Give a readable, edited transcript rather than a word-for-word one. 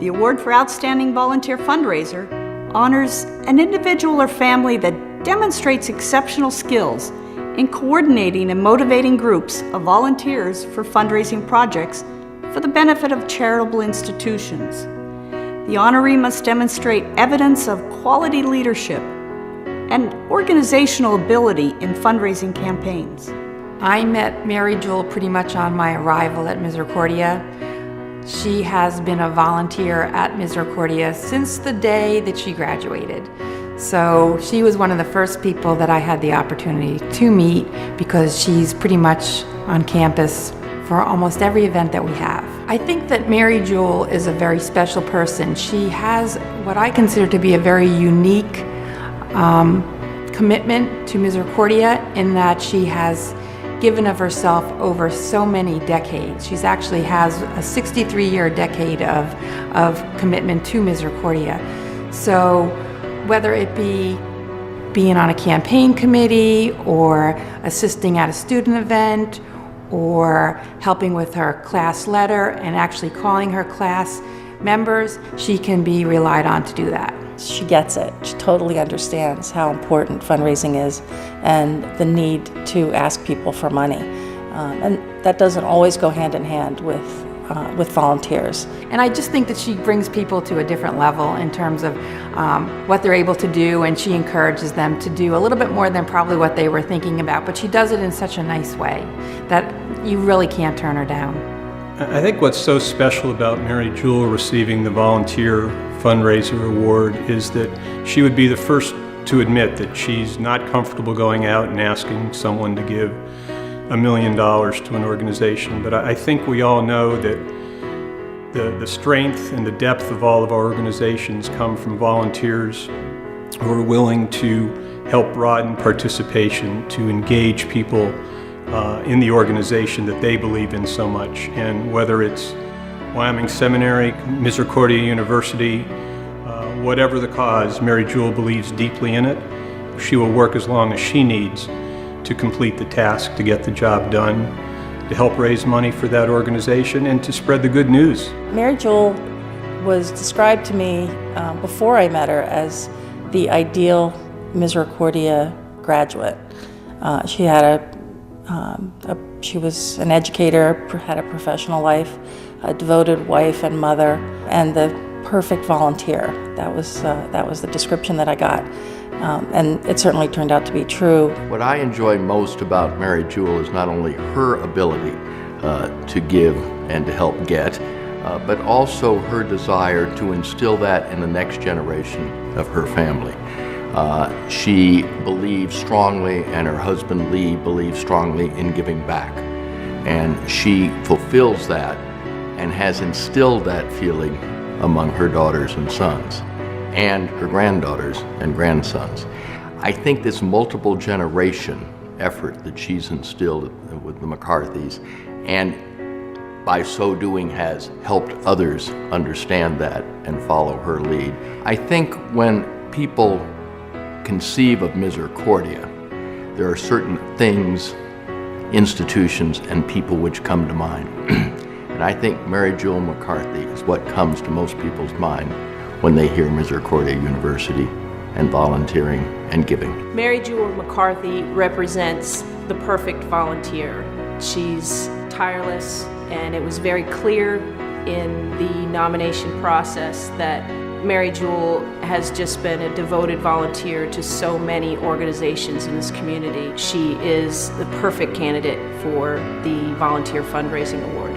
The award for Outstanding Volunteer Fundraiser honors an individual or family that demonstrates exceptional skills in coordinating and motivating groups of volunteers for fundraising projects for the benefit of charitable institutions. The honoree must demonstrate evidence of quality leadership and organizational ability in fundraising campaigns. I met Mary Jule pretty much on my arrival at Misericordia. She has been a volunteer at Misericordia since the day that she graduated. So she was one of the first people that I had the opportunity to meet because she's pretty much on campus for almost every event that we have. I think that Mary Jule is a very special person. She has what I consider to be a very unique commitment to Misericordia in that she has given of herself over so many decades. She's actually has a 63-year decade of commitment to Misericordia. So whether it be being on a campaign committee or assisting at a student event or helping with her class letter and actually calling her class members, she can be relied on to do that. She gets it. She totally understands how important fundraising is and the need to ask people for money. And that doesn't always go hand in hand with volunteers. And I just think that she brings people to a different level in terms of what they're able to do, and she encourages them to do a little bit more than probably what they were thinking about, but she does it in such a nice way that you really can't turn her down. I think what's so special about Mary Jule receiving the Volunteer Fundraiser Award is that she would be the first to admit that she's not comfortable going out and asking someone to give $1 million to an organization. But I think we all know that the strength and the depth of all of our organizations come from volunteers who are willing to help broaden participation, to engage people in the organization that they believe in so much. And whether it's Wyoming Seminary, Misericordia University, whatever the cause, Mary Jule believes deeply in it. She will work as long as she needs to complete the task, to get the job done, to help raise money for that organization, and to spread the good news. Mary Jule was described to me before I met her as the ideal Misericordia graduate. She had she was an educator, had a professional life, a devoted wife and mother, and the perfect volunteer. That was the description that I got. And it certainly turned out to be true. What I enjoy most about Mary Jule is not only her ability to give and to help get, but also her desire to instill that in the next generation of her family. She believes strongly, and her husband Lee believes strongly in giving back. And she fulfills that and has instilled that feeling among her daughters and sons, and her granddaughters and grandsons. I think this multiple generation effort that she's instilled with the McCarthys, and by so doing has helped others understand that and follow her lead. I think when people conceive of Misericordia, there are certain things, institutions, and people which come to mind. And I think Mary Jule McCarthy is what comes to most people's mind when they hear Misericordia University and volunteering and giving. Mary Jule McCarthy represents the perfect volunteer. She's tireless, and it was very clear in the nomination process that Mary Jule has just been a devoted volunteer to so many organizations in this community. She is the perfect candidate for the Volunteer Fundraising Award.